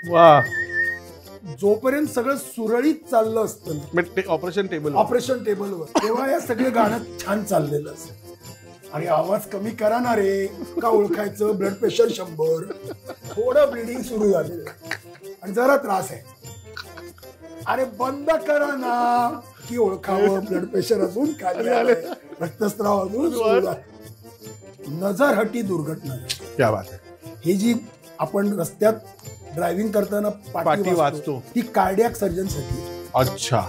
वा, जोपर्यंत सगळं सुरळीत चाललं असतं ऑपरेशन टेबलवर, तेव्हा या सगळं गाणं छान चाललेलं असतं. आणि आवाज कमी करा ना रे, का ओळखायचं, ब्लड प्रेशर 100, थोडं ब्लिडिंग सुरू झालेलं आणि जरा त्रास आहे, अरे बंद करा ना, की ओळखावं, ब्लड प्रेशर अजून खाली आले, रक्तस्राव अजून सुरू झाला. नजर हटी दुर्घटना. क्या बात आहे. ही जी आपण रस्त्यात ड्रायव्हिंग करताना पाठी वाचतो ती कार्डियाक सर्जन साठी. अच्छा.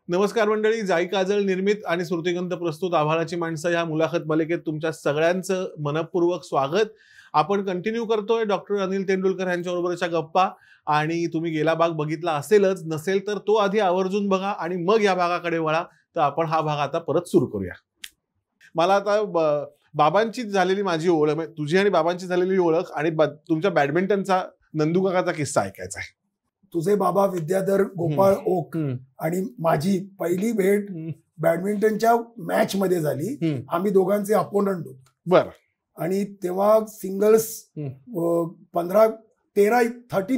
नमस्कार मंडळी, जाई काजळ निर्मित आणि श्रुतिगंध प्रस्तुत आभाळाची माणसं या मुलाखत मालिकेत तुमच्या सगळ्यांचं मनपूर्वक स्वागत. आपण कंटिन्यू करतोय डॉक्टर अनिल तेंडुलकर यांच्याबरोबरच्या गप्पा. आणि तुम्ही गेला भाग बघितला असेलच, नसेल तर तो आधी आवर्जून बघा आणि मग या भागाकडे वळा. तर आपण हा भाग आता परत सुरू करूया. मला आता बाबांची झालेली माझी ओळख, तुझी आणि बाबांची झालेली ओळख आणि तुमच्या बॅडमिंटनचा नंदू काकाचा किस्सा ऐकायचा आहे. तुझे बाबा विद्याधर गोपाळ ओक आणि माझी पहिली भेट बॅडमिंटनच्या मॅच मध्ये झाली. आम्ही दोघांचे अपोनंट होतो. बरं. आणि तेव्हा सिंगल्स 13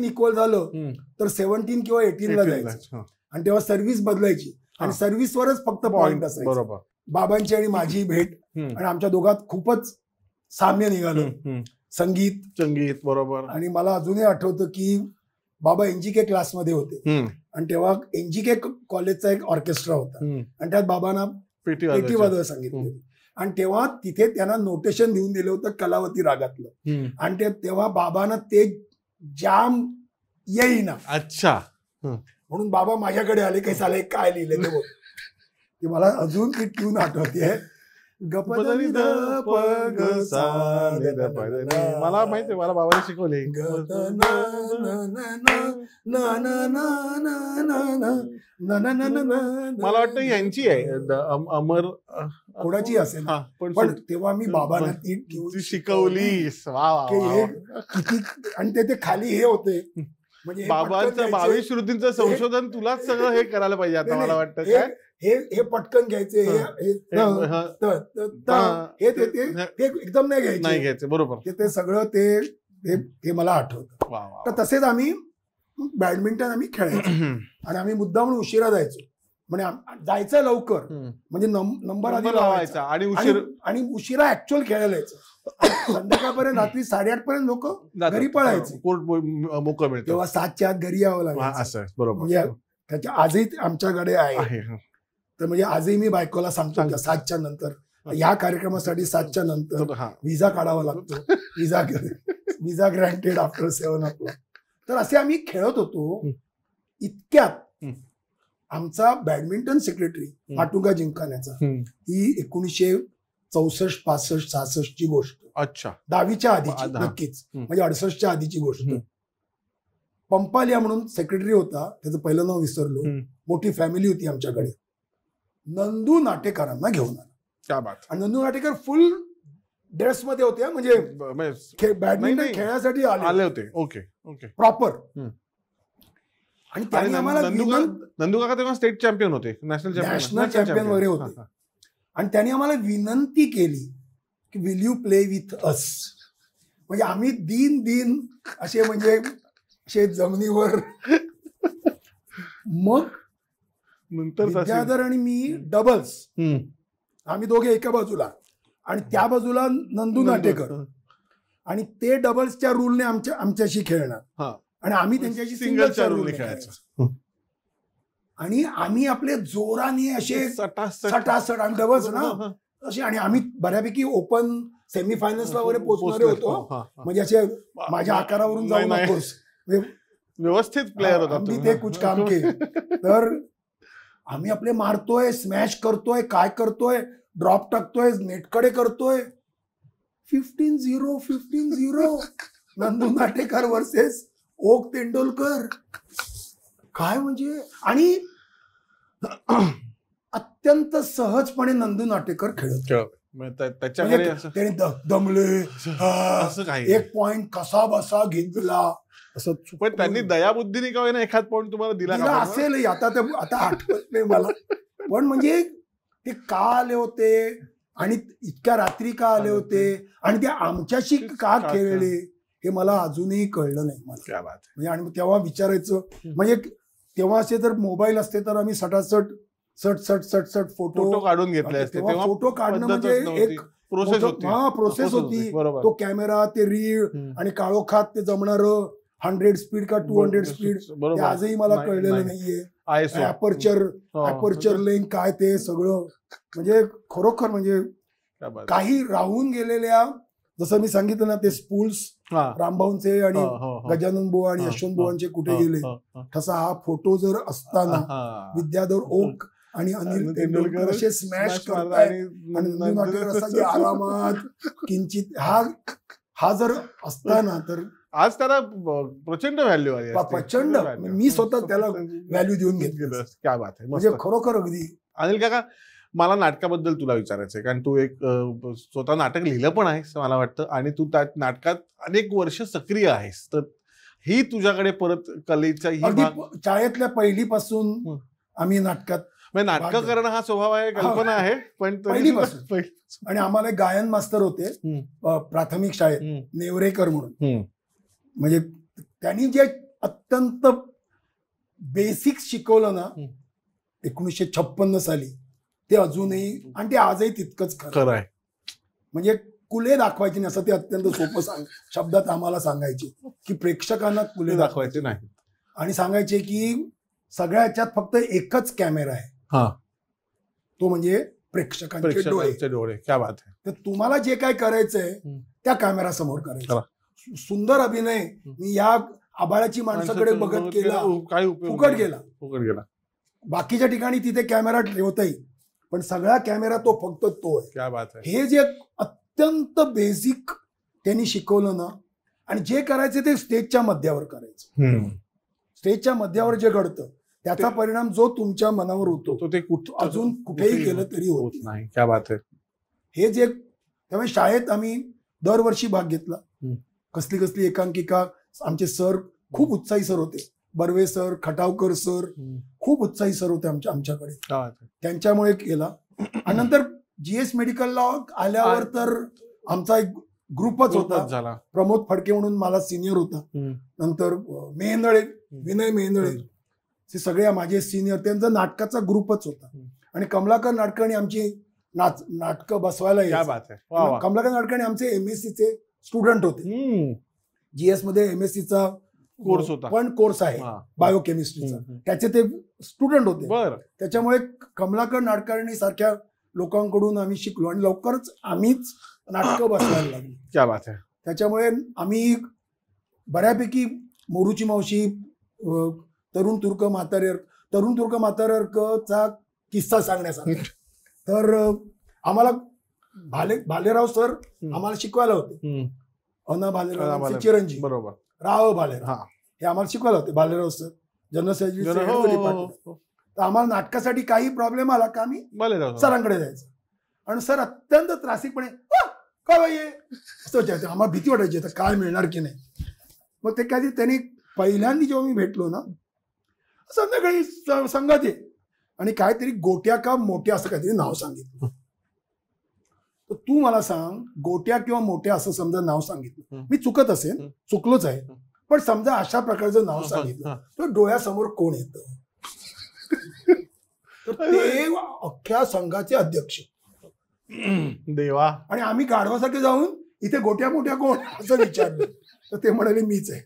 इक्वल झालं तर 17 किंवा 18 ला जायचं. आणि तेव्हा सर्व्हिस बदलायची आणि सर्व्हिसवरच फक्त पॉइंट असायचे. बरोबर. बाबांची आणि माझी भेट आणि आमच्या दोघात खूपच साम्य निघालं. संगीत बरोबर. आणि मला अजूनही आठवतं की बाबा एनजीके क्लासमध्ये होते आणि तेव्हा एनजीके कॉलेजचा एक ऑर्केस्ट्रा होता आणि त्यात बाबांना पेटी वाजवायला सांगितलं. आणि तेव्हा तिथे त्यांना नोटेशन देऊन दिलं होतं कलावती रागातलं. आणि तेव्हा बाबांना ते जाम येईना. अच्छा. म्हणून बाबा माझ्याकडे आले, काही साले काय लिहिलं ते मला अजून ती ट्यून आठवते. मला माहिती, मला बाबांनी शिकवले. मला वाटतं यांची आहे अमर, कोणाची असेल पण तेव्हा मी बाबांना ती शिकवली. आणि ते खाली हे होते म्हणजे बाबांचं 22 श्रुतींचं संशोधन तुलाच सगळं हे करायला पाहिजे आता मला वाटतं. काय हे पटकन घ्यायचे, हे एकदम नाही घ्यायचे. बरोबर. ते सगळं ते मला आठवतं. तर तसेच आम्ही बॅडमिंटन आम्ही खेळायचो आणि आम्ही मुद्दाम उशिरा जायचो. म्हणजे जायचं लवकर म्हणजे नंबर आधी लावायचा आणि उशिरा ऍक्च्युअल खेळायला यायचं. संध्याकाळपर्यंत रात्री 8:30 पर्यंत लोक घरी पळायचे. मोकळं मिळतं तेव्हा 7च्या आत घरी यावं लागायचं. बरोबर. म्हणजे त्याच्या आजही आमच्याकडे आहे. तर म्हणजे आजही मी बायकोला सांगतो 7च्या नंतर, ह्या कार्यक्रमासाठी 7च्या नंतर विजा काढावा लागतो. विजा ग्रँटेड आफ्टर 7 o'clock. तर असे आम्ही खेळत होतो. इतक्यात आमचा बॅडमिंटन सेक्रेटरी माटुंगा जिंकण्याचा, ही 1964, 65, 66 ची गोष्ट. अच्छा. 10वीच्या आधीची नक्कीच, म्हणजे 68च्या आधीची गोष्ट. पंपालिया म्हणून सेक्रेटरी होता, त्याचं पहिलं नाव विसरलो. मोठी फॅमिली होती आमच्याकडे. नंदू नाटेकरांना घेऊन आला. आणि नंदू नाटेकर फुल ड्रेस मध्ये होते, म्हणजे बॅडमिंटन खेळण्यासाठी आले होते. Okay okay. प्रॉपर. आणि त्यांनी आम्हाला नंदू काका तेव्हा स्टेट चॅम्पियन होते, नॅशनल चॅम्पियन वगैरे होते. आणि त्यांनी आम्हाला विनंती केली की will you play with us. म्हणजे आम्ही दिन असे म्हणजे असे जमिनीवर. मग नंतर विद्याधर आणि मी डबल्स, आम्ही दोघे एका बाजूला आणि त्या बाजूला नंदू नाटेकर. आणि ते डबल्सच्या रूलने आमच्याशी खेळणार आणि आम्ही त्यांच्याशी सिंगलच्या रूलने खेळायचं. आणि आम्ही आपले जोराने असे सटासट आणि डबल्स ना असे. आणि आम्ही बऱ्यापैकी ओपन सेमीफायनल्सला वगैरे पोहोचणारे होतो. म्हणजे असे माझ्या आकारावरून जाऊ नकोस, व्यवस्थित प्लेअर होता. आम्ही ते कुछ काम के. तर आम्ही आपले मारतोय, स्मॅश करतोय, काय करतोय, ड्रॉप टाकतोय, नेटकडे करतोय. 15-0 15-0 नंदू नाटेकर वर्सेस ओक तेंडुलकर. काय म्हणजे. आणि अत्यंत सहजपणे नंदू नाटेकर खेळत. त्याच्याकडे त्याने दमले असं काही एक पॉइंट कसा बसा घेतला असं. पण त्यांनी दयाबुद्धीने का होईना एखाद पॉईंट तुम्हाला दिला असेल. आता आठवत नाही मला, पण म्हणजे ते का आले होते आणि इतक्या रात्री का आले होते आणि ते आमच्याशी का खेळले हे मला अजूनही कळलं नाही मला. म्हणजे आणि तेव्हा विचारायचं म्हणजे तेव्हा असे जर मोबाईल असते तर आम्ही सट फोटो काढून घेतले असते. तेव्हा फोटो काढणं म्हणजे एक प्रोसेस होती. तो कॅमेरा, ते रीळ आणि काळोखात ते जमणारं 100 स्पीड का 200 स्पीड आजही मला कळलेलं नाहीये. अपर्चर लेंथ काय ते सगळं म्हणजे खरोखर म्हणजे काही राहून गेलेल्या, जसं मी सांगितलं ना ते स्पूल्स रामभाऊंचे आणि गजानन बुवा आणि यशवंत बुवांचे कुठे गेले, तसा हा फोटो जर असताना विद्याधर ओक आणि अनिल तेंडुलकर असे स्मॅश करताय आणि आरामात किंचित हा जर असताना तर आज त्याला प्रचंड व्हॅल्यू आहे. प्रचंड. मी स्वतः त्याला व्हॅल्यू देऊन घेतलं. क्या बात आहे. म्हणजे खरोखर अगदी. अनिल काका, मला नाटकाबद्दल तुला विचारायचंय, कारण तू एक स्वतः नाटक लिहिलं पण आहेस मला वाटतं आणि तू त्या नाटकात अनेक वर्ष सक्रिय आहेस, तर ही तुझ्याकडे परत कलेचा ही शाळेतल्या पहिलीपासून आम्ही नाटकात नाटक करणं हा स्वभाव आहे, कल्पना आहे, पण पहिलीपासून. आणि आम्हाला गायन मास्तर होते प्राथमिक शाळेत, नेवरेकर म्हणून. म्हणजे त्यांनी जे अत्यंत बेसिक शिकवलं ना 1956 साली, ते अजूनही आणि ते आजही तितकंच खरं आहे. म्हणजे कुले दाखवायचे नाही असं ते अत्यंत सोपं शब्दात आम्हाला सांगायचे की प्रेक्षकांना कुले दाखवायचे नाही आणि सांगायचे की सगळ्या ह्याच्यात फक्त एकच कॅमेरा आहे, तो म्हणजे प्रेक्षकांचे डोळे. क्या बात आहे. तर तुम्हाला जे काय करायचंय त्या कॅमेरा समोर करायचं. सुंदर अभिनय मी या आबाळाची माणसाकडे बघत केला, फुकट गेला. बाकीच्या ठिकाणी तिथे कॅमेरा ठेवता येईल, पण सगळा कॅमेरा तो फक्त तो आहे. क्या बात आहे. हे जे अत्यंत बेसिक त्यांनी शिकवलं ना, आणि जे करायचं ते स्टेजच्या मध्यावर करायचं. स्टेजच्या मध्यावर जे घडतं त्याचा परिणाम जो तुमच्या मनावर होतो ते अजून कुठेही गेलं तरी होत नाही. क्या बात आहे. हे जे त्यामुळे शाळेत आम्ही दरवर्षी भाग घेतला. कसली एकांकिका. आमचे सर खूप उत्साही सर होते, बर्वे सर, खटावकर सर, खूप उत्साही सर होते आमच्याकडे. त्यांच्यामुळे केला. आणि नंतर जीएस मेडिकलला आल्यावर तर आमचा एक ग्रुपच होता. प्रमोद फडके म्हणून मला सिनियर होता. नंतर विनय मेहेंदळे, ते सगळे माझे सिनियर, त्यांचा नाटकाचा ग्रुपच होता. आणि कमलाकर नाटकर्णी आमची नाटकं बसवायला यायची. कमलाकर नाटकर्णी आमचे MSc स्टुडंट होते. जीएस मध्ये MSc कोर्स होता, पण कोर्स आहे बायोकेमिस्ट्रीचा, त्याचे ते स्टुडंट होते. त्याच्यामुळे कमलाकर नाटकर्णी सारख्या लोकांकडून आम्ही शिकलो आणि लवकरच आम्हीच नाटकं बसवायला लागली. क्या बात आहे. त्याच्यामुळे आम्ही बऱ्यापैकी मोरूची मावशी, तरुण तुर्क म्हाताऱ्याचा किस्सा सांगण्यासाठी तर आम्हाला भालेराव सर आम्हाला शिकवायला होते. अना भालेराव चिरंजीव, बरोबर, राव भालेराव हे आम्हाला शिकवायला होते. Bhalerao sir general secretary. तर आम्हाला नाटकासाठी काही प्रॉब्लेम आला का आम्ही सरांकडे जायचं आणि सर अत्यंत त्रासिकपणे काय बाई असं विचारायचं. आम्हाला भीती वाटायची आता काय मिळणार की नाही. मग ते काहीतरी त्यांनी पहिल्यांदा जेव्हा मी भेटलो ना, संध्याकाळी संगत आहे आणि काहीतरी गोट्या का मोठ्या असं काहीतरी नाव सांगितलं. तर तू मला सांग, गोट्या किंवा मोठ्या असं समजा नाव सांगितलं, मी चुकत असेल, चुकलोच आहे, पण समजा अशा प्रकारचं नाव सांगितलं तर डोळ्यासमोर कोण येतं? तर ते अख्ख्या संघाचे अध्यक्ष देवा. आणि आम्ही गाढवासाठी जाऊन इथे गोट्या मोठ्या कोण असं विचारलं तर ते म्हणाले मीच आहे.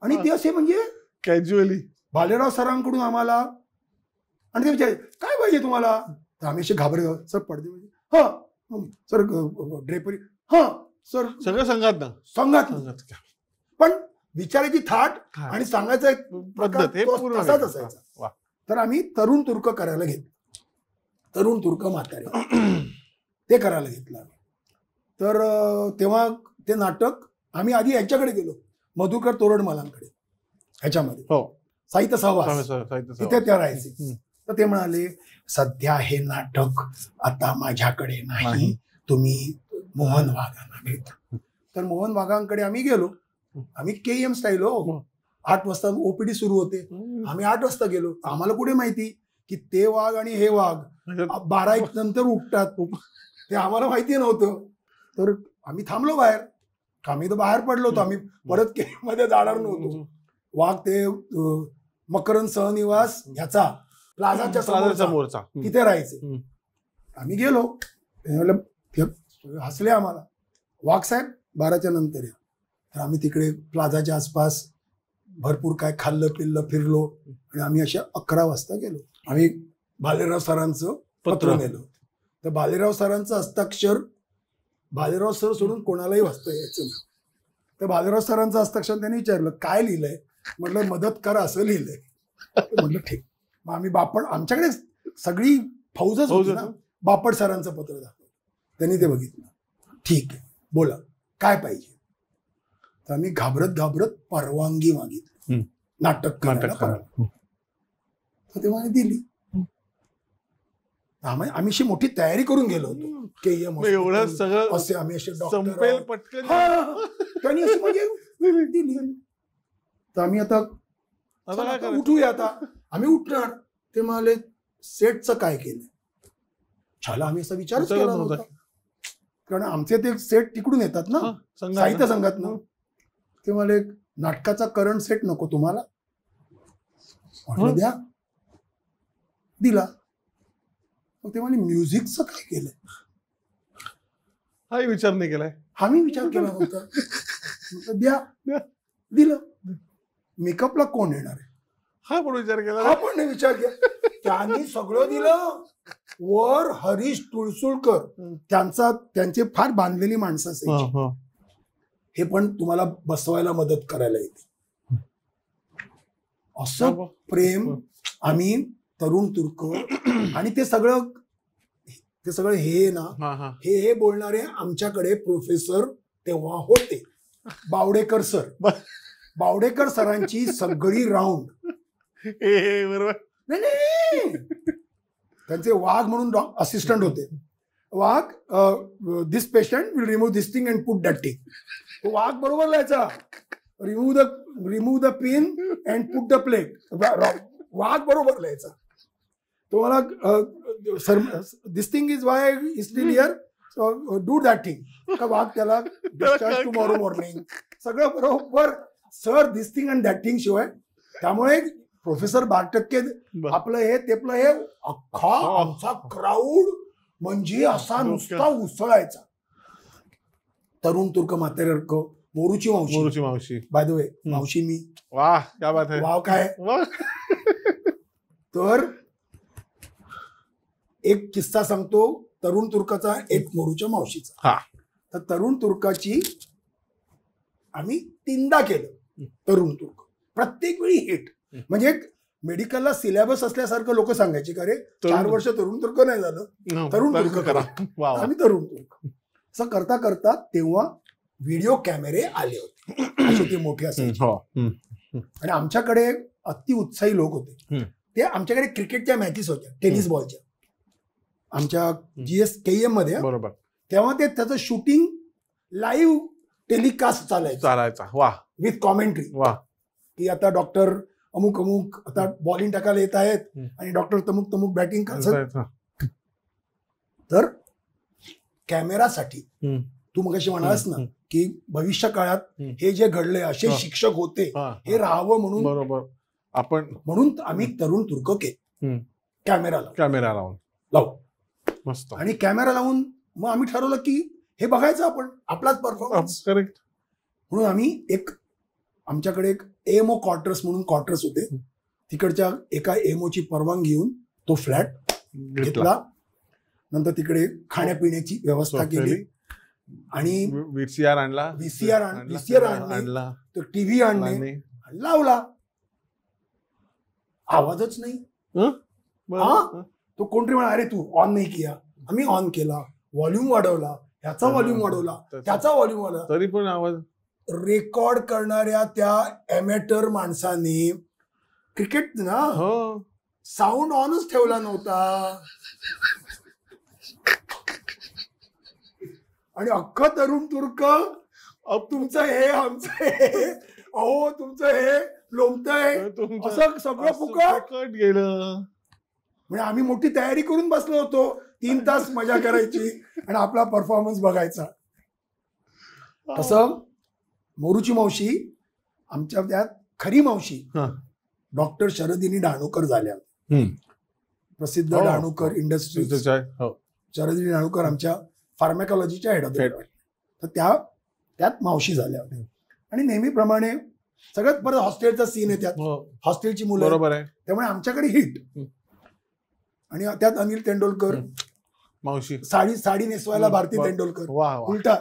आणि ते असे म्हणजे कॅज्युअली भालेराव सरांकडून आम्हाला, आणि ते विचार काय पाहिजे तुम्हाला, तर आम्ही असे घाबरे, सर पडदे म्हणजे हा सर, ड्रेपरी हा सर, सगळं संघात. पण विचारायची थाट आणि सांगायचा पद्धत तसाच असायचा. तर आम्ही तरुण तुर्क करायला घेतलं, तरुण तुर्क म्हातारे ते करायला घेतलं आम्ही. तर तेव्हा ते नाटक आम्ही आधी यांच्याकडे गेलो, मधुकर तोरडमलांकडे, ह्याच्यामध्ये साहित्य सहवास, तिथे त्या राहायचे. तर ते म्हणाले सध्या हे नाटक आता माझ्याकडे नाही, तुम्ही मोहन वाघांना भेटा. तर मोहन वाघांकडे आम्ही गेलो. आम्ही KM स्टाईल हो, 8 वाजता OPD सुरू होते. आम्ही 8 वाजता गेलो. आम्हाला कुठे माहिती की ते वाघ आणि हे वाघ 12-1 नंतर उठतात, ते आम्हाला माहिती नव्हतं. तर आम्ही थांबलो बाहेर. आम्ही तर बाहेर पडलो होतो, आम्ही परत KM मध्ये जाणार नव्हतो. वाघ ते मकरंद सहनिवास ह्याचा प्लाझाच्या समोरचा तिथे राहायचे. आम्ही गेलो, हसले आम्हाला, वाघ साहेब 12च्या नंतर या. तर आम्ही तिकडे प्लाझाच्या आसपास भरपूर काय खाल्लं पिल्लं फिरलो आणि आम्ही अशा 11 वाजता गेलो. आम्ही भालेराव सरांचं पत्र नेलं. तर भालेराव सरांचं हस्ताक्षर, भालेराव सर सोडून कोणालाही वाचता यायचं नाही. तर भालेराव सरांचं हस्ताक्षर त्यांनी विचारलं काय लिहिलंय. म्हटलं मदत करा असं लिहिलंय. म्हटलं ठीक. मग आम्ही बापट, आमच्याकडे सगळी फौजच होती ना, बापट सरांचं पत्र दाखवलं. त्यांनी ते बघितलं. ठीक आहे बोला काय पाहिजे. तर आम्ही घाबरत घाबरत परवानगी मागितली नाटक करायला. तर तेव्हा दिली. आम्ही अशी मोठी तयारी करून गेलो होतो. KM एवढं सगळं असे आम्ही असे संपेल पटकन त्यांनी अशी म्हणजे दिली. तर आम्ही आता उठूया. आता आम्ही उठणार. ते म्हणाले सेटचं काय केलं. छाला आम्ही असा विचारच केला नव्हता, कारण आमचे ते सेट तिकडून येतात ना, साहित्य संघातनं. ते म्हणाले नाटकाचा करंट सेट नको तुम्हाला. म्हटलं द्या. दिला. मग ते म्हणाले म्युझिकचं काय केलंय. हाही विचार नाही केलाय. आम्ही विचार केला नव्हता. म्हटलं द्या. दिलं. मेकअपला कोण येणार आहे हा पण विचार केला. हा पण नाही विचार केला. त्यांनी सगळं दिलं. वर हरीश तुळसुळकर त्यांचे फार बांधलेली माणसं असायची. हे पण तुम्हाला बसवायला मदत करायला येते. असं प्रेम. आम्ही तरुण तुर्क आणि ते सगळं हे ना, हे बोलणारे आमच्याकडे प्रोफेसर तेव्हा होते, बावडेकर सर. बावडेकर सरांची सगळी राऊंड. बरोबर. नाही त्यांचे वाघ म्हणून असिस्टंट होते. Wagh this patient will remove this thing and put that thing. Wagh बरोबर लिहायचा. Remove the pin and put the plate. Wagh बरोबर लिहायचा. तुम्हाला sir this thing is why is still here, so do that thing. का वाघ त्याला डिस्चार्ज टुमॉरो मॉर्निंग सगळं बरोबर. Sir this thing and that thing शिवाय. त्यामुळे प्रोफेसर 12% आपलं हे तेपलं हे अख्खा आमचा क्राऊड म्हणजे असा नुसता उसळायचा. तरुण तुर्क म्हातारक. मोरूची मावशी बाय द वे. मावशी मी. वाह क्या बात है. वाव काय. तर एक किस्सा सांगतो तरुण तुर्काचा, एक मोरूच्या मावशीचा. तर तरुण तुर्काची आम्ही 3दा केलं. तरुण तुर्क प्रत्येक वेळी हिट. म्हणजे मेडिकलला सिलेबस असल्यासारखं लोक सांगायचे का रे 4 वर्ष तरुण तुर्क नाही झालं, तरुण तुर्क करा. आम्ही तरुण तुर्क असं करता करता तेव्हा व्हिडिओ कॅमेरे आले होते. असे ते मोठे असायचे. आणि आमच्याकडे अति उत्साही लोक होते. ते आमच्याकडे क्रिकेटच्या मॅचेस होत्या, टेनिस बॉलच्या, आमच्या GS KM मध्ये. बरोबर. तेव्हा ते त्याचं शूटिंग लाईव्ह टेलिकास्ट चालायचा. वाह. With commentary. वाह. की आता डॉक्टर अमुक अमुक आता बॉलिंग टाकायला येत आहेत आणि डॉक्टर तमुक तमुक बॅटिंग करतात. तर कॅमेरासाठी तू मग अशी म्हणालास ना की भविष्य काळात हे जे घडले असे शिक्षक होते, हे राहावं म्हणून. बरोबर. म्हणून आम्ही तरुण तुर्क कॅमेरा लावू मस्त. आणि कॅमेरा लावून मग आम्ही ठरवलं की हे बघायचं आपण आपलाच परफॉर्मन्स. करेक्ट. म्हणून आम्ही आमच्याकडे एक AMO क्वार्टर्स म्हणून क्वार्टर्स होते. तिकडच्या एका AMOची परवानगी घेऊन तो फ्लॅट घेतला. नंतर तिकडे खाण्यापिण्याची व्यवस्था केली आणि VCR आणला. तो TV आणले, लावला. आवाजच नाही. तो कोणतरी म्हणा अरे तू ऑन नाही किया. आम्ही ऑन केला, व्हॉल्यूम वाढवला, ह्याचा व्हॉल्यूम वाढवला, त्याचा व्हॉल्यूम वाढवला, तरी पण आवाज. रेकॉर्ड करणाऱ्या त्या ॲमेटर माणसाने क्रिकेट ना साऊंड ऑनच ठेवला नव्हता आणि अख्खं तरुण तुर्क तुमचं हे आमचं हे अहो तुमचं हे लोमतंय असं सगळं फुकट गेलं. म्हणजे आम्ही मोठी तयारी करून बसलो होतो 3 तास मजा करायची आणि आपला परफॉर्मन्स बघायचा. तसं मोरूची मावशी आमच्या त्यात खरी मावशी डॉक्टर शरदिनी डहाणूकर झाल्या. प्रसिद्ध डहाणूकर इंडस्ट्रीज शरदिनी डहाणूकर आमच्या फार्मॅकॉलॉजीच्या हेड ऑफ तर त्यात मावशी झाल्या होत्या. आणि नेहमीप्रमाणे सगळ्यात परत हॉस्टेलचा सीन आहे त्यात. हॉस्टेलची मुलं बरोबर आहे, त्यामुळे आमच्याकडे हिट. आणि त्यात अनिल तेंडुलकर मावशी साडी नेसवायला भारती तेंडुलकर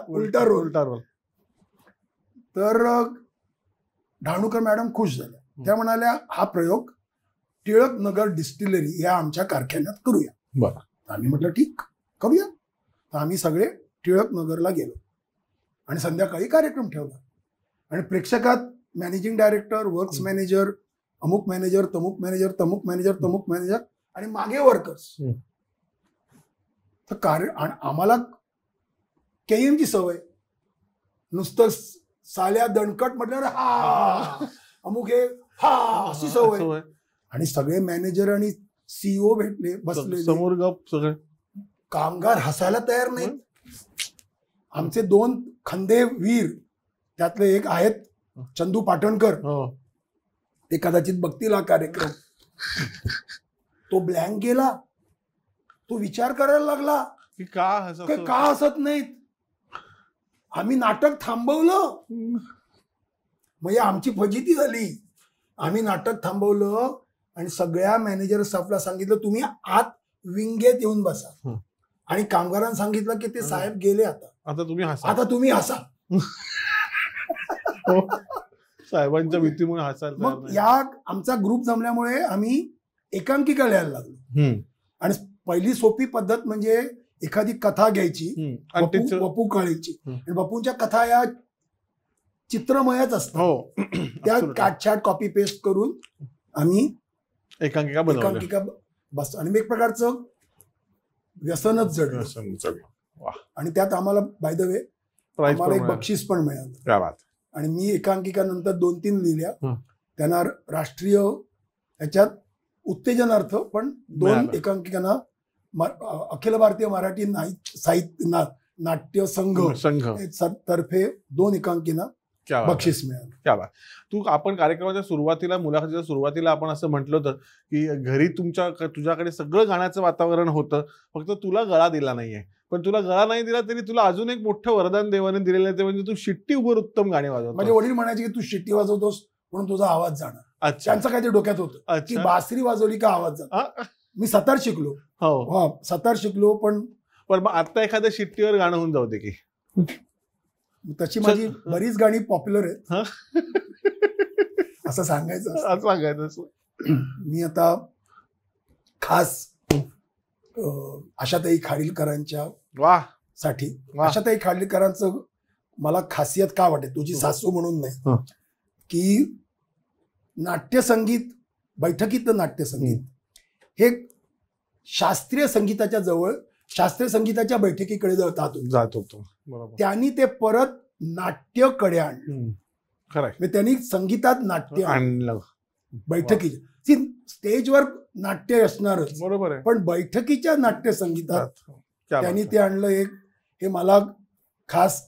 उलटा रोल. तर डहाणूकर मॅडम खुश झाल्या. त्या म्हणाल्या हा प्रयोग टिळक नगर डिस्टिलरी या आमच्या कारखान्यात करूया. बरं. आम्ही म्हटलं ठीक करूया. तर आम्ही सगळे टिळक नगरला गेलो आणि संध्याकाळी कार्यक्रम ठेवला. आणि प्रेक्षकात मॅनेजिंग डायरेक्टर, वर्क्स मॅनेजर, अमुक मॅनेजर, तमुक मॅनेजर, तमुक मॅनेजर, तमुक मॅनेजर आणि मागे वर्कर्स. तर आम्हाला केएमची सवय नुसतं साल्या दणकट म्हटल्यावर हा अमुक हे हा अशी सवय. आणि सगळे मॅनेजर आणि सीईओ भेटले बसले समोर गप. सगळे कामगार हसायला तयार नाहीत. आमचे 2 खंदे वीर त्यातले एक आहेत चंदू पाटणकर. ते कदाचित बघतील हा कार्यक्रम. तो ब्लँक गेला. तो विचार करायला लागला की का हसत नाहीत. आम्ही नाटक थांबवलं. म्हणजे आमची फजिती झाली. आम्ही नाटक थांबवलं आणि सगळ्या मॅनेजर स्टाफला सांगितलं तुम्ही आत विंगेत येऊन बसा. आणि कामगारांना सांगितलं की ते साहेब गेले आता तुम्ही हसा. साहेबांच्या भीतीमुळे हसायला. मग या आमचा ग्रुप जमल्यामुळे आम्ही एकांकिका लिहायला लागलो. आणि पहिली सोपी पद्धत म्हणजे एखादी कथा घ्यायची वपू काळेची. आणि वपूंच्या कथा या चित्रमयच असतात. त्या काटछाट कॉपी पेस्ट करून आम्ही एकांकिका बस. आणि एक प्रकारचं व्यसनच जडलं. आणि त्यात आम्हाला बाय द वे आम्हाला एक बक्षीस पण मिळालं. आणि मी एकांकिका नंतर 2-3 लिहिल्या. त्यांना राष्ट्रीय ह्याच्यात उत्तेजनार्थ पण 2 एकांकिकांना अखिल भारतीय मराठी साहित्य नाट्य संघ तर्फे 2 एकांकिकांना बक्षीस मिळालं. तू आपण कार्यक्रमाच्या सुरुवातीला मुलाखतीच्या सुरुवातीला आपण असं म्हटलं होतं की घरी तुझ्याकडे सगळं गाण्याचं वातावरण होतं, फक्त तुला गळा दिला नाहीये. पण तुला गळा नाही दिला तरी तुला अजून एक मोठं वरदान देवाने दिलेलं आहे, ते म्हणजे तू शिट्टीवर उत्तम गाणी वाजवतो. माझे वडील म्हणायचे की तू शिट्टी वाजवतोस म्हणून तुझा आवाज जाणार. त्यांचं काय ते डोक्यात होतं की बासरी वाजवली का आवाज जाणार. मी सतार शिकलो. सतार शिकलो. पण मग आता एखाद्या शिट्टीवर गाणं होऊन जाऊ दे की. तशी माझी बरीच गाणी पॉप्युलर आहेत असं सांगायचं. मी आता खास आशाताई खाडीलकरांच्या साठी आशाताई खाडीलकरांचं मला खासियत का वाटते तुझी सासू म्हणून नाही की नाट्यसंगीत बैठकीतलं नाट्यसंगीत हे शास्त्रीय संगीताच्या जवळ शास्त्रीय संगीताच्या बैठकीकडे जात होतो. त्यांनी ते परत नाट्यकडे आणलं. खरं त्यांनी संगीतात नाट्य आणलं. बैठकीच्या स्टेजवर नाट्य असणारच बरोबर आहे, पण बैठकीच्या नाट्य संगीतात त्यांनी ते आणलं. हे मला खास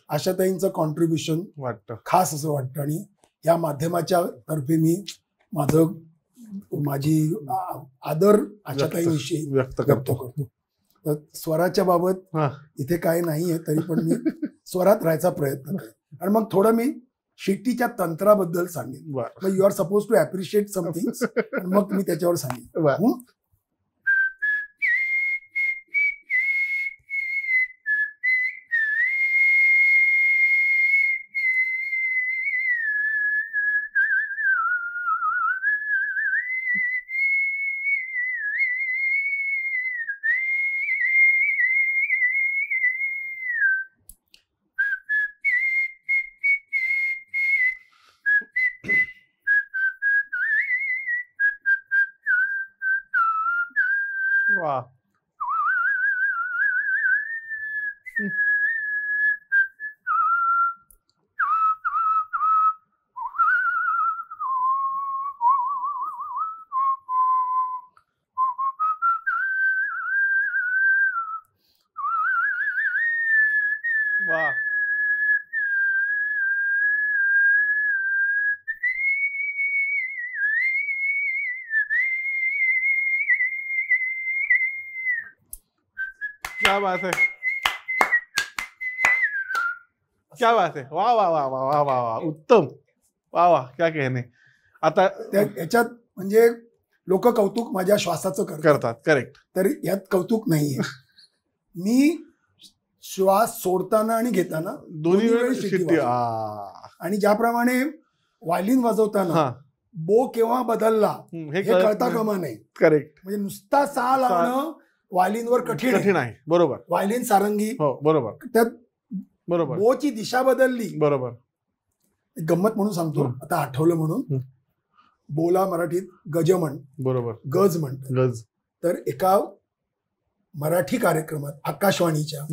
आशाताईंचं कॉन्ट्रीब्युशन वाटतं, खास असं वाटतं. आणि या माध्यमाच्या तर्फे मी माझी आदर आशाताईंविषयी व्यक्त करतो. तर स्वराच्या बाबत इथे काय नाहीये तरी पण मी स्वरात राहायचा प्रयत्न करेन. आणि मग थोडं मी शिट्टीच्या तंत्राबद्दल सांगेन. मग you are suppose to appreciate something मग मी त्याच्यावर सांगेन. वाह. क्या बात है, क्या बात है. वा वा वा वा वा वा वा, उत्तम. वा वा, क्या कहणे. आता याच्यात म्हणजे लोक कौतुक माझ्या श्वासाचं करतात. करेक्ट. तर यात कौतुक नाहीये. मी श्वास सोडताना आणि घेताना दोन्ही वेळ शिट्टी शिट्टी. वाजवतो. आणि ज्याप्रमाणे व्हायलिन वाजवताना बो केव्हा बदलला हे कळता कामा नाही. करेक्ट. म्हणजे नुसता सा लावणं व्हायलिनवर कठीण आहे. बरोबर. व्हायलिन सारंगी. हो बरोबर. त्यात बरोबर. बोची दिशा बदलली. बरोबर. गंमत म्हणून सांगतो, आता आठवलं म्हणून. बोला मराठीत गज म्हण. बरोबर. गज म्हणतात. गज. तर एका मराठी कार्यक्रमात आकाशवाणीच्या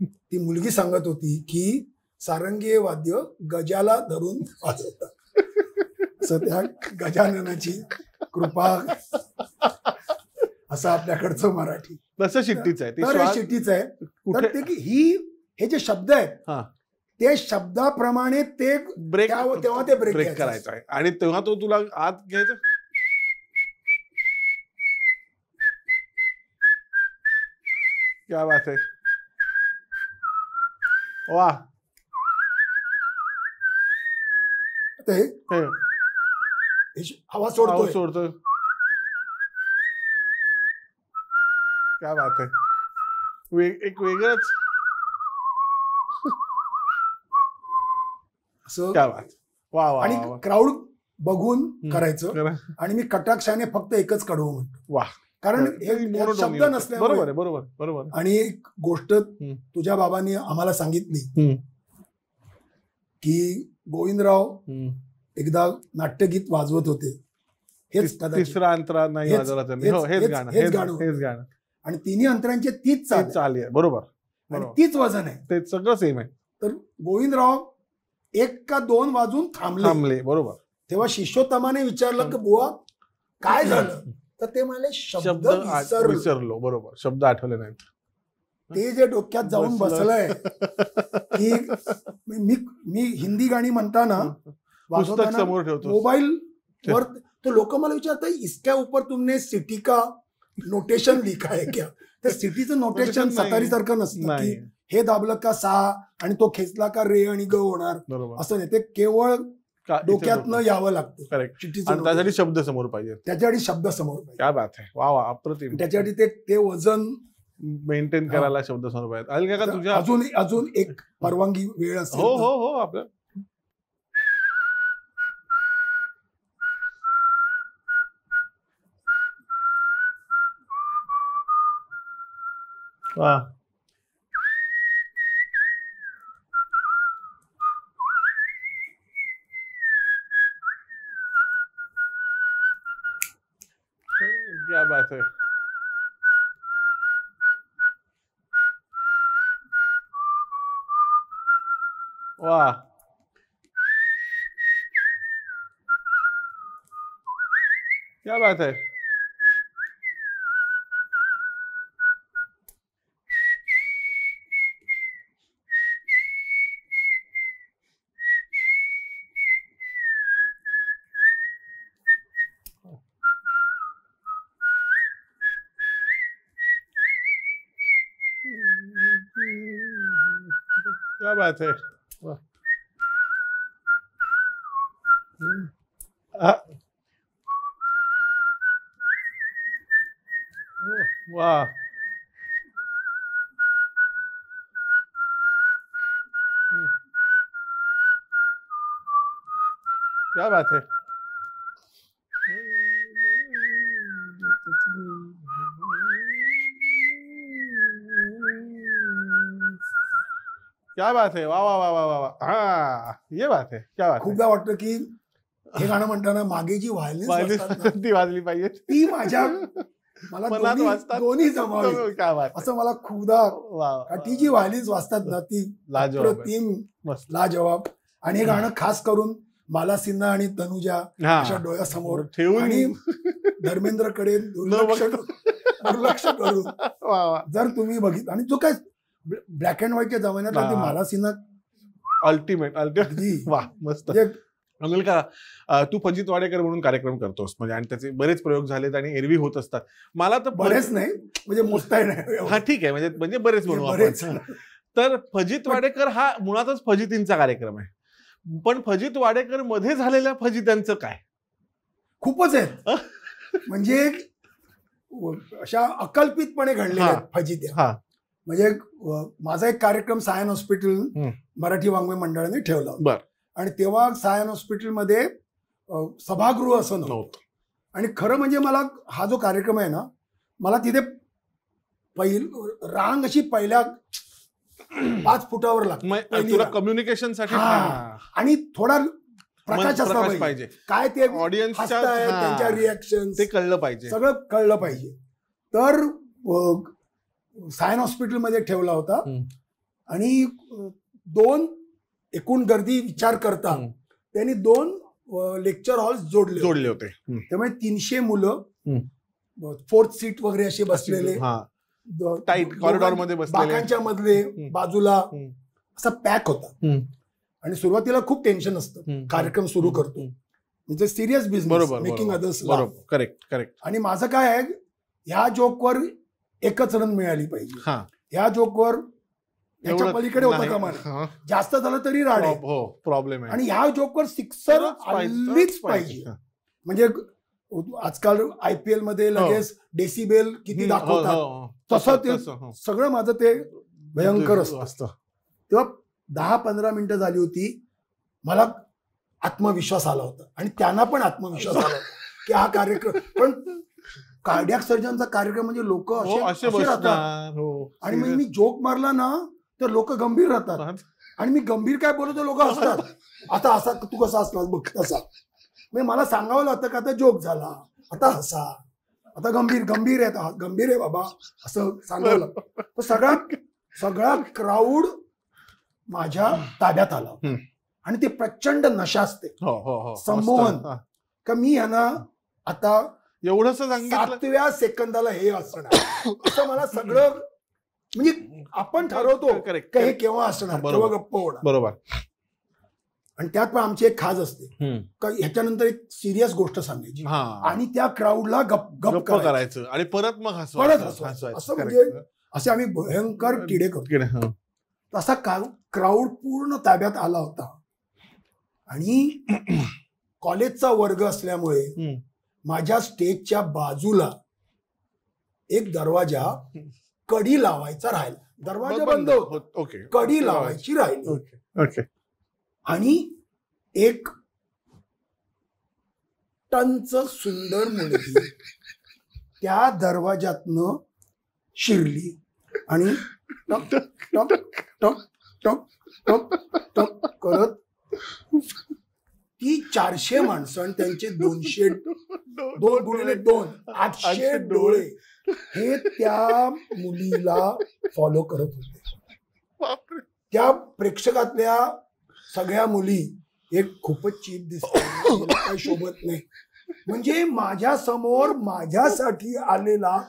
ती मुलगी सांगत होती की सारंगी वाद्य गजाला धरून वाजवतात. असं त्या गजाननाची कृपा, असं आपल्याकडचं मराठी. तसं शिट्टीचं आहे. तर शिट्टीचं आहे. तर ते की हे जे शब्द आहेत ते शब्दाप्रमाणे ते ब्रेक, तेव्हा ते ब्रेक करायचं आहे. आणि तेव्हा तो तुला आत घ्यायचं. क्या बात है. वा. हवा सोडतोय. क्या बात है. एक वेगळंच. क्या बात. वा वा. आणि क्राऊड बघून करायचं. आणि मी कटाक्षाने फक्त एकच कडवं म्हणतो. वा. कारण हे शब्द नसल्यामुळे. बरोबर बरोबर बरोबर. आणि एक गोष्ट तुझ्या बाबांनी आम्हाला सांगितली की गोविंदराव एकदा नाट्यगीत वाजवत होते. हेच तिसरा अंतरा नाही वाजवला त्यांनी. हेच गाणं. आणि तिन्ही अंतरांची तीच चाल आहे. बरोबर. तीच वजन आहे. ते सगळं सेम आहे. तर गोविंदराव 1 का 2 वाजून थांबले. बरोबर. तेव्हा शिष्योत्तमाने विचारलं की बुवा काय झालं, तर ते म्हणाले शब्द विसरलो. बरोबर. शब्द आठवले नाहीत. ते जे डोक्यात जाऊन बसलंय की मी हिंदी गाणी म्हणताना पुस्तक समोर ठेवतो मोबाईल वर, तो लोक मला विचारतात इसक्या ऊपर तुमने सिटी का नोटेशन लिखा है क्या. त्या सिटीचं नोटेशन सतारी सारखं नसतं की हे दाबलं का सा आणि तो खेचला का रे आणि ग होणार, असं नाही. ते केवळ डोक्यातनं यावं लागतं. करेक्ट. त्यासाठी शब्द समोर पाहिजे. त्याच्यासाठी शब्द समोर पाहिजे. क्या बात आहे. वा वा, अप्रतिम. त्याच्यासाठी ते वजन मेंटेन करायला शब्द समोर पाहिजे. अजून का तुझ्या अजून एक परवानगी वेळ असेल. हो हो हो. आपलं वा. क्या बात है. वाह. क्या बात है. क्या बात है. वाह. क्या बात है. क्या बात है. वाह वाह वाह वाह वाह. हाँ, ये बात है. क्या बात. खूपदा वाटतं की हे गाणं म्हणताना मागे जी व्हायलिन्स ती वाजली पाहिजे. ती माझ्या मला मनात वाचतात दोन्ही जमावे काय बात असं मला खूपदा ती जी व्हायलीच वाचतात ना ती अप्रतिम लाजवाब. आणि हे गाणं खास करून माला सिन्हा आणि तनुजा अशा डोळ्यासमोर ठेवून आणि धर्मेंद्रकडे दुर्लक्ष करून जर तुम्ही बघितलं. आणि जो काय ब्लॅक अँड व्हाईटच्या जमान्यात ती माला सिन्हा अल्टिमेट वा मस्त. अनिल का तू फजित वाडेकर म्हणून कार्यक्रम करतोस म्हणजे आणि त्याचे बरेच प्रयोग झालेत आणि एरवी होत असतात. मला तर बरेच नाही म्हणजे मोजताही नाही. हा ठीक आहे म्हणजे बरेच म्हणू आपण. तर फजित वाडेकर हा मुळातच फजितींचा कार्यक्रम आहे. पण फजित वाडेकर मध्ये झालेल्या फजित्यांचं काय? खूपच आहेत. म्हणजे अशा अकल्पितपणे घडलेल्या फजित्या. म्हणजे माझा एक कार्यक्रम सायन हॉस्पिटल मराठी वाङ्मय मंडळाने ठेवला होता. आणि तेव्हा सायन हॉस्पिटलमध्ये सभागृह असं नव्हतं. आणि खरं म्हणजे मला हा जो कार्यक्रम आहे ना, मला तिथे रांग अशी पहिल्या 5 फुटावर लागते कम्युनिकेशनसाठी. आणि थोडा प्रकाश असला पाहिजे. काय ते ऑडियन्स त्यांच्या रिॲक्शन ते कळलं पाहिजे, सगळं कळलं पाहिजे. तर सायन हॉस्पिटलमध्ये ठेवला होता. आणि 2 एकूण गर्दी विचार करता त्यांनी 2 लेक्चर हॉल्स जोडले होते. त्यामुळे 300 मुलं 4th सीट वगैरे असे बसलेले टाईट कॉरिडॉर मध्ये बाकांच्या मधले बाजूला असा पॅक होता. आणि सुरुवातीला खूप टेन्शन असतं. कार्यक्रम सुरू करतो म्हणजे serious business, making others laugh. Correct. आणि माझं काय आहे, ह्या जोकवर एकच रन मिळाली पाहिजे. ह्या जोकवर त्याच्या पलीकडे होता कामा जास्त झालं तरी राडे प्रॉब्लेम आहे. आणि ह्या जोकवर सिक्सर आलीच पाहिजे. म्हणजे आजकाल IPL मध्ये लगेच डेसिबेल किती दाखवतात तसं ते सगळं माझं ते भयंकर असतं. तेव्हा 10-15 मिनिटं झाली होती. मला आत्मविश्वास आला होता आणि त्यांना पण आत्मविश्वास आला होता की हा कार्यक्रम. पण कार्डियाक सर्जनचा कार्यक्रम म्हणजे लोक असे राहतात. आणि मग मी जोक मारला ना तर लोक गंभीर राहतात. आणि मी गंभीर काय बोलतो लोक असतात. आता असा तू कसा असलास बघ तसा. म्हणजे मला सांगावं लागतं का आता जोक झाला, आता हसा, आता गंभीर आहे बाबा असं सांगावं लागतं. तर सगळा क्राऊड माझ्या ताब्यात आला. आणि ते प्रचंड नशा असते, संमोहन. का मी ह्यांना आता एवढंच 7व्या सेकंदाला हे असणार असं मला सगळं म्हणजे आपण ठरवतो का हे केव्हा असणार, केव्हा गप्प होणार. बरोबर. आणि त्यात पण आमची एक खाज असते का ह्याच्यानंतर एक सिरियस गोष्ट सांगायची आणि त्या क्राऊडला गप्प करायचं आणि परत मग हसवायचं. असं म्हणजे असे आम्ही भयंकर किडे करतो. तसा क्राऊड पूर्ण ताब्यात आला होता. आणि कॉलेजचा वर्ग असल्यामुळे माझ्या स्टेजच्या बाजूला एक दरवाजा कडी लावायचा राहिला. दरवाजा बंद होता, कडी लावायची राहिली. आणि एक टंच सुंदर मुलगी त्या दरवाजातनं शिरली आणि टक टक टक टक टक टक करत ती 400 माणसं आणि त्यांचे 2 800 डोळे हे त्या मुलीला फॉलो करत होते. त्या प्रेक्षकातल्या सगळ्या मुली एक खूपच चीप दिसते, काही शोभत नाही. म्हणजे माझ्या समोर माझ्यासाठी आलेला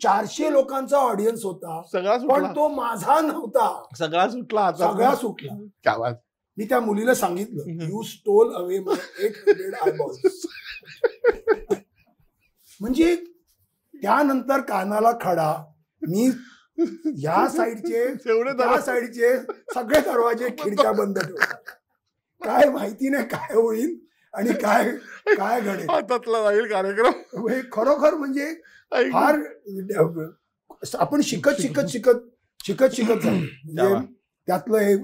400 लोकांचा ऑडियन्स होता, पण तो माझा नव्हता. सगळा सुटला. मी त्या मुलीला सांगितलं, यू स्टोल अवे माय 800 आयबॉल्स. म्हणजे त्यानंतर कानाला खडा. मी या साईडचे त्या साईडचे सगळे दरवाजे खिडक्या बंद ठेवतात. काय माहिती नाही काय होईल आणि काय काय घडेल. हातातला जाईल कार्यक्रम. खरोखर म्हणजे फार आपण शिकत म्हणजे त्यातलं हे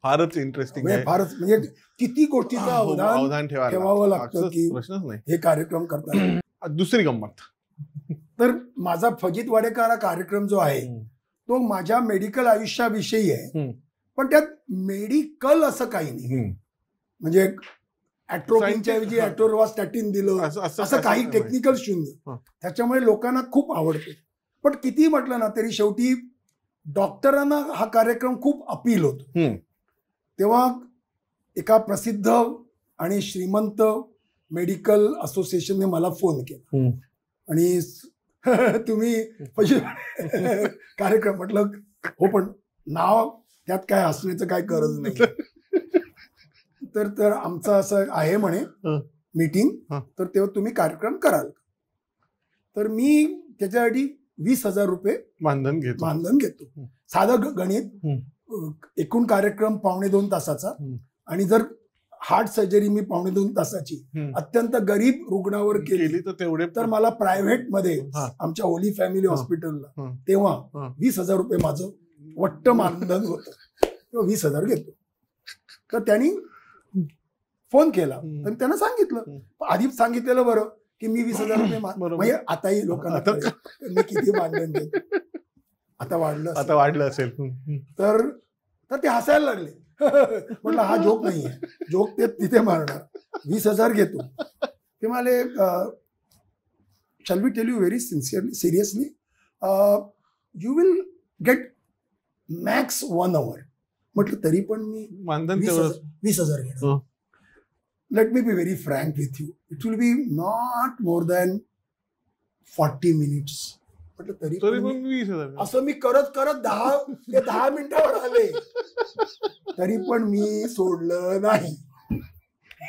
फारच इंटरेस्टिंग आहे. फारच म्हणजे किती गोष्टीचं अवधान ठेवावं लागतं की हे कार्यक्रम करताना. दुसरी गंमत तर माझा फजित वाडेकर हा कार्यक्रम जो आहे तो माझ्या मेडिकल आयुष्याविषयी आहे. पण त्यात मेडिकल असं काही नाही. म्हणजे ॲट्रोपिनच्या ऐवजी ॲटोरवास्टॅटिन दिलं, असं काही टेक्निकल शून्य. त्याच्यामुळे लोकांना खूप आवडते. पण किती म्हटलं ना तरी शेवटी डॉक्टरांना हा कार्यक्रम खूप अपील होतो. तेव्हा एका प्रसिद्ध आणि श्रीमंत मेडिकल असोसिएशनने मला फोन केला आणि तुम्ही कार्यक्रम म्हटलं हो पण नाव त्यात काय हसण्याचं काय गरज नाही. तर आमचं असं आहे म्हणे मीटिंग, तर तेव्हा तुम्ही कार्यक्रम कराल. तर मी त्याच्यासाठी 20,000 रुपये मानधन घेतो. साधं गणित, एकूण कार्यक्रम 2.25 तासाचा आणि जर हार्ट सर्जरी मी 2.25 तासाची अत्यंत गरीब रुग्णावर केली तर तेवढे तर मला प्रायव्हेट मध्ये आमच्या होली फॅमिली हॉस्पिटलला तेव्हा 20,000 रुपये माझं वट्ट मानधन होतं. तेव्हा 20,000 घेतो. तर त्यांनी फोन केला तर त्यांना सांगितलं, आधी सांगितलेलं बरं की मी 20,000 रुपये म्हणजे आताही लोकांना मी किती मानधन घेतो, आता वाढलं असेल. तर ते हसायला लागले. म्हटलं हा जोक नाहीये, जोक ते तिथे मारणार. 20,000 घेतो. ते म्हणाले shall we tell you very seriously, you will get max 1 hour. म्हटलं तरी पण मी 20,000 घेणार. Let me be very frank with you, it will be not more than 40 minutes. म्हटलं तरी असं मी करत 10 मिनिटावर आले तरी पण मी सोडलं नाही.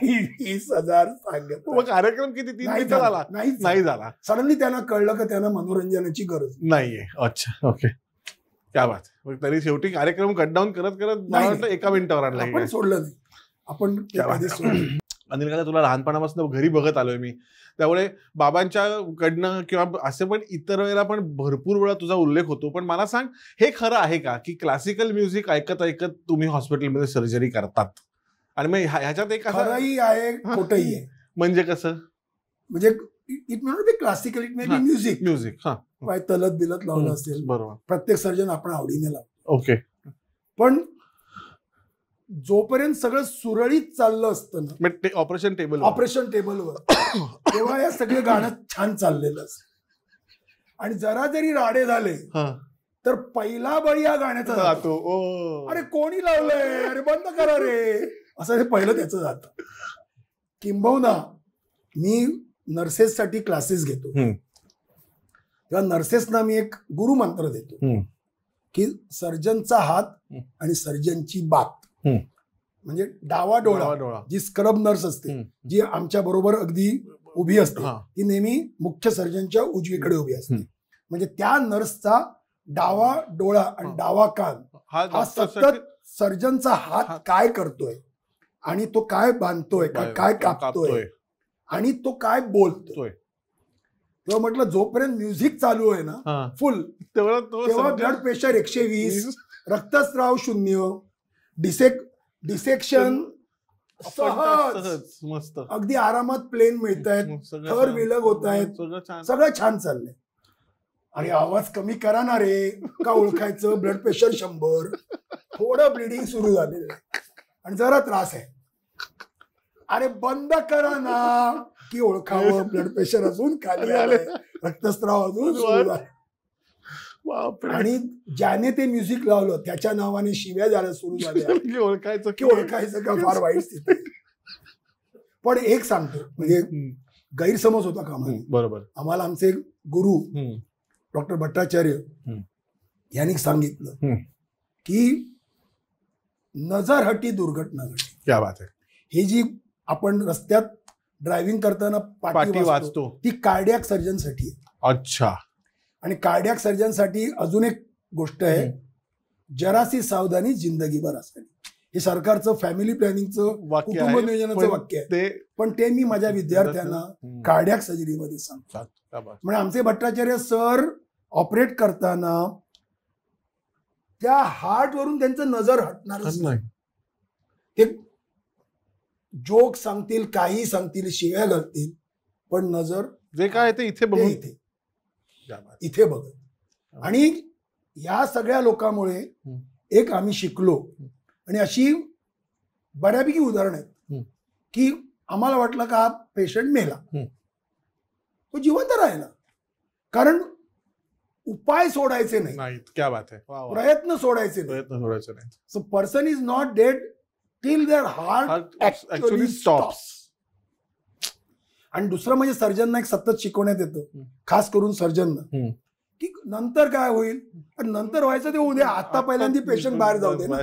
20,000 सांगत. कार्यक्रम किती 3 मिनिटं झाला नाही झाला. सडनली त्यांना कळलं की त्यांना मनोरंजनाची गरज नाहीये. अच्छा, ओके, क्या बात. तरी शेवटी कार्यक्रम कट डाऊन करत 1 मिनिटावर आणला. आपण सोडलं नाही. आपण अनिल काका, तुला लहानपणापासून घरी बघत आलोय मी, त्यामुळे बाबांच्या कडनं किंवा असे पण इतर वेळेला पण भरपूर वेळा तुझा उल्लेख होतो. पण मला सांग, हे खरं आहे का की क्लासिकल म्युझिक ऐकत ऐकत तुम्ही हॉस्पिटलमध्ये सर्जरी करतात? आणि मग ह्याच्यात एक खरंही आहे खोटंही आहे. म्हणजे कसं? म्हणजे it may not be classical, it may be music. काय तलत बिलत लावलं असेल, बरोबर, प्रत्येक सर्जन आपण आवडीने लावतो. ओके. पण जोपर्यंत सगळं सुरळीत चाललं असतं ना ऑपरेशन टेबलवर तेव्हा या सगळे गाणं छान चाललेलं असतं. आणि जरा जरी राडे झाले तर पहिला बळी या गाण्याचा जातो. अरे कोणी लावलंय, अरे बंद करा रे, असं हे पहिलं त्याचं जातं. किंबहुना मी नर्सेससाठी क्लासेस घेतो तेव्हा नर्सेसना मी एक गुरुमंत्र देतो की सर्जनचा हात आणि सर्जनची बात, म्हणजे डावा डोळा, जी स्क्रब नर्स असते जी आमच्या बरोबर अगदी उभी असते ती नेहमी मुख्य सर्जनच्या उजवीकडे उभी असते. म्हणजे त्या नर्सचा डावा डोळा आणि डावा कान हा सतत सर्जनचा हात काय करतोय आणि तो काय बांधतोय, काय कापतोय आणि तो काय बोलतोय. तेव्हा म्हटलं जोपर्यंत म्युझिक चालू आहे ना फुल, तेव्हा ब्लड प्रेशर 120, रक्तस्राव 0, डिसेक्शन सहज, मस्त, अगदी आरामात प्लेन मिळत आहेत, थर विलग होत आहेत, सगळं छान चाललंय. आणि आवाज कमी करा ना रे, का ओळखायचं, ब्लड प्रेशर 100, थोडं ब्लिडिंग सुरू झालेलं आणि जरा त्रास आहे, अरे बंद करा ना की ओळखावं, ब्लड प्रेशर अजून खाली आलंय, रक्तस्राव अजून सुरू झाला. आणि ज्याने ते म्युझिक लावलं त्याच्या नावाने शिव्या द्यायला सुरू झाल्या, ओळखायचं का, फार वाईट स्थिती. पण एक सांगतो, म्हणजे गैरसमज होता का बरोबर. आम्हाला आमचे गुरु डॉक्टर भट्टाचार्य यांनी सांगितलं की नजर हटी दुर्घटना घडली. क्या बात आहे. ही जी आपण रस्त्यात ड्रायव्हिंग करताना पाठी वाचतो ती कार्डियाक सर्जनसाठी आहे. अच्छा. आणि कार्डियाक सर्जनसाठी अजून एक गोष्ट आहे, जरासी सावधानी जिंदगीभर असावी. हे सरकारचं फॅमिली प्लॅनिंगचं, कुटुंब नियोजनाचं वाक्य आहे, पण ते मी माझ्या विद्यार्थ्यांना कार्डियाक सर्जरीमध्ये सांगतो. म्हणजे आमचे भट्टाचार्य सर ऑपरेट करताना त्या हार्टवरून त्यांचं नजर हटणारच नाही. ते जोक सांगतील, काही सांगतील, शिव्या घालतील, पण नजर जे काय ते इथे बघून इथे बघत. आणि या सगळ्या लोकांमुळे एक आम्ही शिकलो, आणि अशी बऱ्यापैकी उदाहरणं आहेत की आम्हाला वाटलं का हा पेशंट मेला, तो जिवंत राहिला. कारण उपाय सोडायचे नाही, क्या बात आहे, प्रयत्न सोडायचे नाही. So person is not dead till their heart actually stops. आणि दुसरं म्हणजे सर्जनना एक सतत शिकवण्यात येतं, खास करून सर्जनना, की नंतर काय होईल, नंतर व्हायचं ते उद्या, आता पहिल्यांदा पेशंट बाहेर जाऊ दे ना.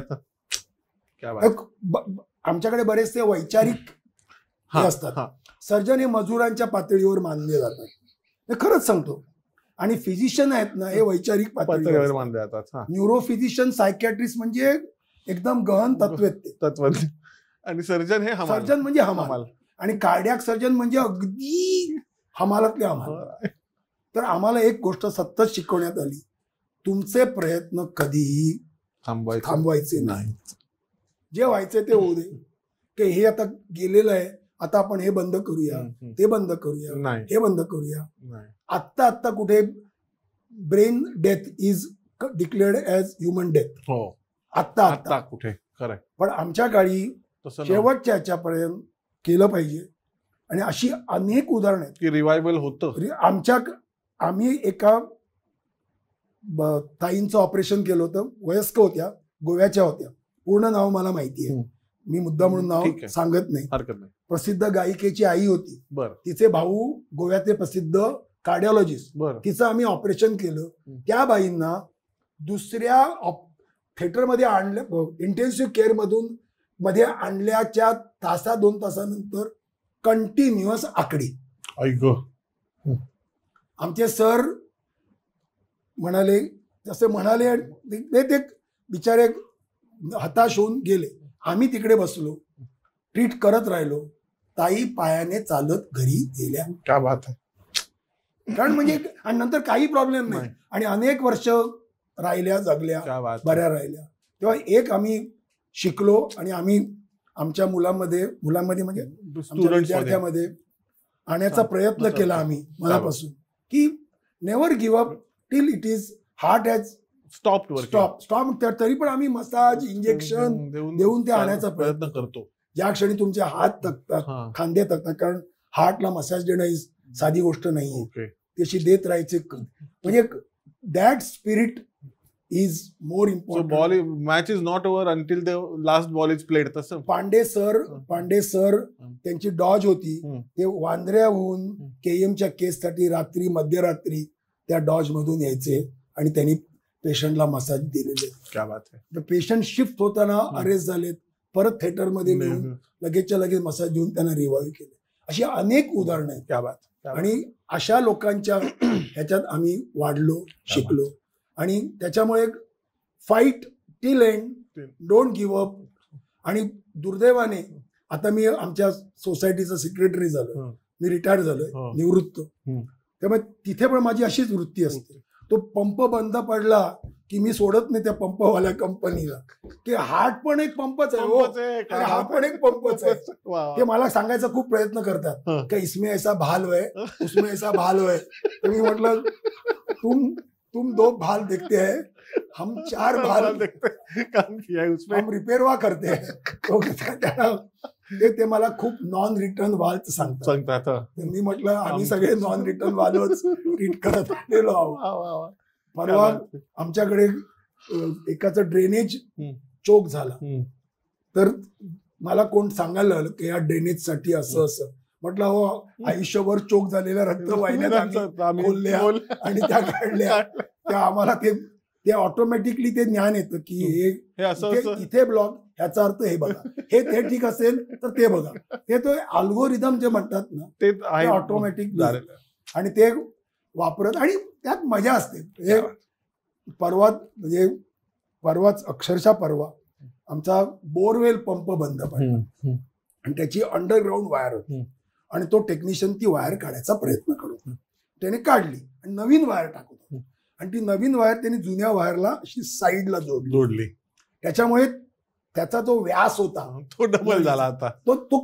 आमच्याकडे बरेचसे वैचारिक असतात. सर्जन हे मजुरांच्या पातळीवर मानले जातात, हे खरंच सांगतो. आणि फिजिशियन आहेत ना, हे वैचारिक पातळीवर मानले जातात. न्यूरोफिजिशियन, सायकॅट्रिस्ट म्हणजे एकदम गहन तत्वज्ञ. आणि सर्जन हे सर्जन म्हणजे हमाल. आणि कार्डियाक सर्जन म्हणजे अगदी हमालातले हमाल. तर आम्हाला एक गोष्ट सतत शिकवण्यात आली, तुमचे प्रयत्न कधीही थांबवायचे नाही. जे व्हायचे ते होऊ दे, की हे आता गेलेलं आहे, आता आपण हे बंद करूया, ते बंद करूया, हे बंद करूया. आत्ता कुठे brain death is declared as human death, आत्ता कुठे खरं. पण आमच्या काळी शेवटच्या ह्याच्यापर्यंत केलं पाहिजे. आणि अशी अनेक उदाहरणं आहेत की रिवायवल होतं. आम्ही एका ताईंचं ऑपरेशन केलं होतं, वयस्क होत्या, गोव्याच्या होत्या, पूर्ण नाव मला माहिती आहे, मी मुद्दा म्हणून नाव सांगत नाही. प्रसिद्ध गायिकेची आई होती, तिचे भाऊ गोव्याचे प्रसिद्ध कार्डिओलॉजिस्ट, तिचं आम्ही ऑपरेशन केलं. त्या बाईंना दुसऱ्या थिएटरमध्ये आणलं, इंटेन्सिव्ह केअर मधून मध्ये आणल्याच्या 2 तासानंतर कंटिन्युअस आकडी. आमचे सर म्हणाले, जसे म्हणाले ते बिचारे हताश होऊन गेले. आम्ही तिकडे बसलो, ट्रीट करत राहिलो. ताई पायाने चालत घरी गेल्या. क्या बात आहे. कारण म्हणजे, आणि नंतर काही प्रॉब्लेम नाही, आणि अनेक वर्ष राहिल्या, जगल्या, बऱ्या राहिल्या. तेव्हा एक आम्ही शिकलो, आणि आम्ही आमच्या मुलांमध्ये म्हणजे आमच्या विद्यार्थ्यामध्ये आणण्याचा प्रयत्न केला आम्ही मनापासून, की never give up till it is heart has stop. तरी पण आम्ही मसाज, इंजेक्शन देऊन ते आणण्याचा प्रयत्न करतो. ज्या क्षणी तुमचे हात थकतात, खांदे थकतात, कारण हार्टला मसाज देणं ही साधी गोष्ट नाहीये, त्याची देत राहायचे. म्हणजे that spirit is more important. So match is not over until the last ball is played. तसं पांडे सर त्यांची डॉज होती, ते वांद्र्याहून केएमच्या केससाठी रात्री मध्यरात्री त्या डॉज मधून यायचे, आणि त्यांनी पेशंटला मसाज दिलेले. क्या बात आहे. पेशंट शिफ्ट होताना अरेस्ट झालेत, परत थिएटरमध्ये नेऊन लगेचच्या लगेच मसाज देऊन त्यांना रिवाईव्ह केले. अशी अनेक उदाहरणं आहेत. क्या बात. आणि अशा लोकांच्या ह्याच्यात आम्ही वाढलो, शिकलो. आणि त्याच्यामुळे fight till end, don't give up. आणि दुर्दैवाने आता मी आमच्या सोसायटीचा सेक्रेटरी झालो, मी रिटायर झालोय, निवृत्त. त्यामुळे तिथे पण माझी अशीच वृत्ती असते. तो पंप बंद पडला की मी सोडत नाही त्या पंपवाल्या कंपनीला, की हार्ट पण एक पंपच आहे, हा पण एक पंपच आहे. ते मला सांगायचा खूप प्रयत्न करतात की इसमें ऐसा भाल है, उसमें ऐसा भाल है. मी म्हटलं, तुम 2 भाल देखते हैं, हम 4 भाल देखते काम किया है उसमें, हम रिपेअरवा करते हैं. ते मला खूप नॉन रिटर्न वाल्व सांगतात. मी म्हटलं, आम्ही सगळे नॉन रिटर्न वाल्वच ट्रीट करत आलेलो आहोत. परवा आमच्याकडे एकाचं ड्रेनेज चोक झाला, तर मला कोण सांगायला लागलं की या ड्रेनेज साठी असं असं. म्हटलं, हो, आयुष्यभर चोक झालेल्या रक्तवाहिन्या खोलल्या आणि त्या काढल्या. त्या आम्हाला ते ऑटोमॅटिकली ते ज्ञान येतं की हे इथे ब्लॉक, ह्याचा अर्थ हे बघा, हे ठीक असेल तर ते बघा. हे तो अल्गोरिदम जे म्हणतात ना, ते ऑटोमॅटिक झालेलं, आणि ते वापरत, आणि त्यात मजा असते. हे परवाच अक्षरशः परवा आमचा बोरवेल पंप बंद पडला, आणि त्याची अंडरग्राऊंड वायर होती, आणि तो टेक्निशियन ती वायर काढायचा प्रयत्न करत होता. त्याने काढली आणि नवीन वायर टाकत होता, आणि ती नवीन वायर त्याने जुन्या वायरला अशी साईडला जोडली. त्याच्यामुळे त्याचा जो व्यास होता तो डबल झाला, आता तो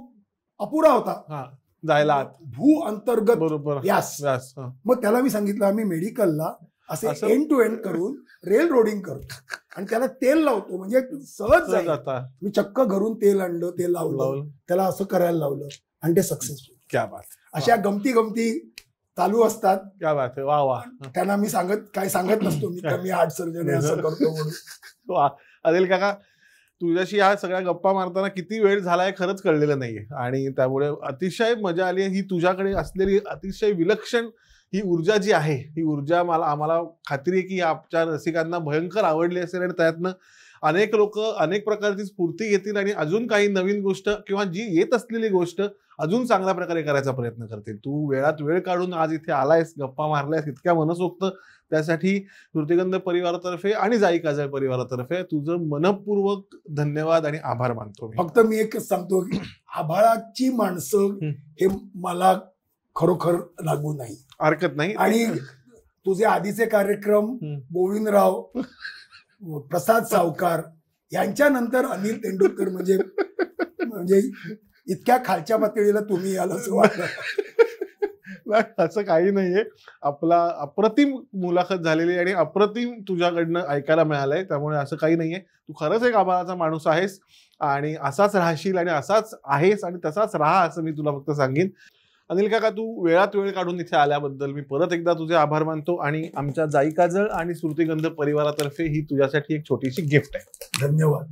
अपुरा होता जायला, भू अंतर्गत व्यास. मग त्याला मी सांगितलं, आम्ही मेडिकलला असे एंड टू एंड करून रेल रोडिंग करतो, आणि त्याला तेल लावतो, म्हणजे सहज जाता. मी चक्क घरून तेल आणलं, तेल लावलं, त्याला असं करायला लावलं. आणि ते सक्सेसफुल. क्या बात. अशा गमती चालू असतात. क्या बात आहे. वा वा. त्यांना मी सांगत नसतो मी हार्ट सर्जन आहे असं करतो म्हणून. अनिल काका, तुझ्याशी ह्या सगळ्या गप्पा मारताना किती वेळ झालाय खरंच कळलेलं नाहीये आणि त्यामुळे अतिशय मजा आली. ही तुझ्याकडे असलेली अतिशय विलक्षण ही ऊर्जा जी आहे, ही ऊर्जा आम्हाला खात्री आहे की आमच्या रसिकांना भयंकर आवडली असेल आणि त्यातनं अनेक लोक अनेक प्रकारची स्फूर्ती घेतील आणि अजून काही नवीन गोष्ट किंवा जी येत असलेली गोष्ट अजून चांगल्या प्रकारे करायचा प्रयत्न करतील. तू वेळात वेळ काढून आज इथे आलायस, गप्पा मारलायस इतक्या मनसोक्त, त्यासाठी श्रुतिगंध परिवारातर्फे आणि जाई काजळ परिवारातर्फे तुझं मनपूर्वक धन्यवाद आणि आभार मानतो. फक्त मी एकच सांगतो की आभाळाची माणसं हे मला खरोखर लागू नाही, हरकत नाही. आणि तुझे आधीचे कार्यक्रम गोविंदराव, प्रसाद सावकार यांच्यानंतर अनिल तेंडुलकर म्हणजे इतक्या खालच्या पातळीला तुम्ही याल असं वाटलं. असं काही नाहीये. आपला अप्रतिम मुलाखत झालेली आणि अप्रतिम तुझ्याकडनं ऐकायला मिळालंय, त्यामुळे असं काही नाहीये. तू खरंच एक आभाळाचा माणूस आहेस आणि असाच राहशील आणि असाच आहेस आणि तसाच राहा असं मी तुला फक्त सांगेन. अनिल काका, तू वेळात वेळ काढून इथे आल्याबद्दल मी परत एकदा तुझे आभार मानतो आणि आमच्या जाई काजळ आणि श्रुतिगंध परिवारातर्फे ही तुझ्यासाठी एक छोटीशी गिफ्ट आहे. धन्यवाद.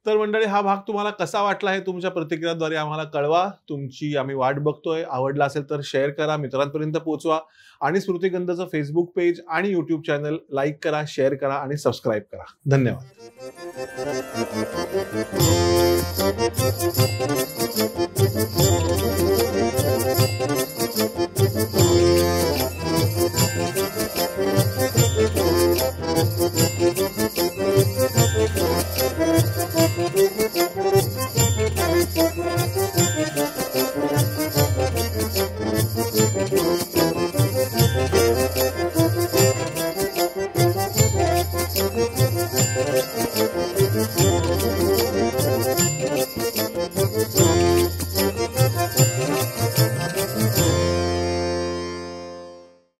तर मंडळी, हा भाग तुम्हाला कसा वाटला हे तुमच्या प्रतिक्रियाद्वारे आम्हाला कळवा. तुमची आम्ही वाट बघतोय. आवडला असेल तर शेअर करा, मित्रांपर्यंत पोहोचवा आणि श्रुतिगंधचं फेसबुक पेज आणि युट्यूब चॅनल लाईक करा, शेअर करा आणि सबस्क्राईब करा. धन्यवाद.